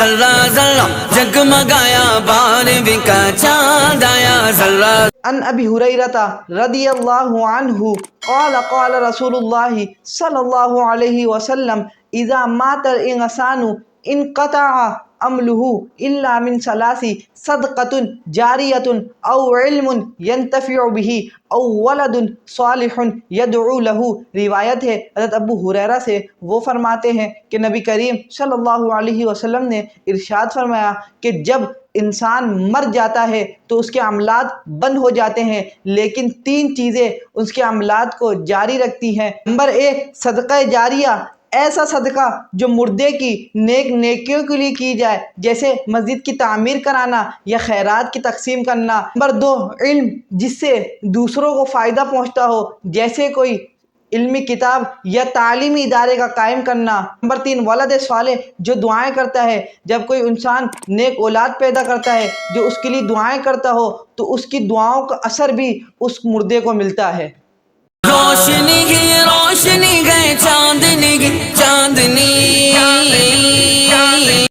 ذرہ ذرہ جگمگایا، 12ویں کا چاند آیا ذرہ۔ عن ابی ہریرہ رضی اللہ عنہ قال قال رسول اللہ صلی اللہ علیہ وسلم اذا مات الانسان انقطع عمله الا من ثلاث صدقة جاریة او علم ينتفع به او ولد صالح يدعو له۔ روایت ہے حضرت ابو ہریرہ سے، وہ فرماتے ہیں کہ نبی کریم صلی اللہ علیہ وسلم نے ارشاد فرمایا کہ جب انسان مر جاتا ہے تو اس کے عملات بند ہو جاتے ہیں، لیکن تین چیزیں اس کے عملات کو جاری رکھتی ہیں۔ نمبر 1 صدقہ جاریہ، ایسا صدقہ جو مردے کی نیکیوں کے لیے کی جائے، جیسے مسجد کی تعمیر کرانا یا خیرات کی تقسیم کرنا۔ نمبر 2 علم، جس سے دوسروں کو فائدہ پہنچتا ہو، جیسے کوئی علمی کتاب یا تعلیمی ادارے کا قائم کرنا۔ نمبر 3 ولد صالح، جو دعائیں کرتا ہے۔ جب کوئی انسان نیک اولاد پیدا کرتا ہے جو اس کے لیے دعائیں کرتا ہو تو اس کی دعاؤں کا اثر بھی اس مردے کو ملتا ہے۔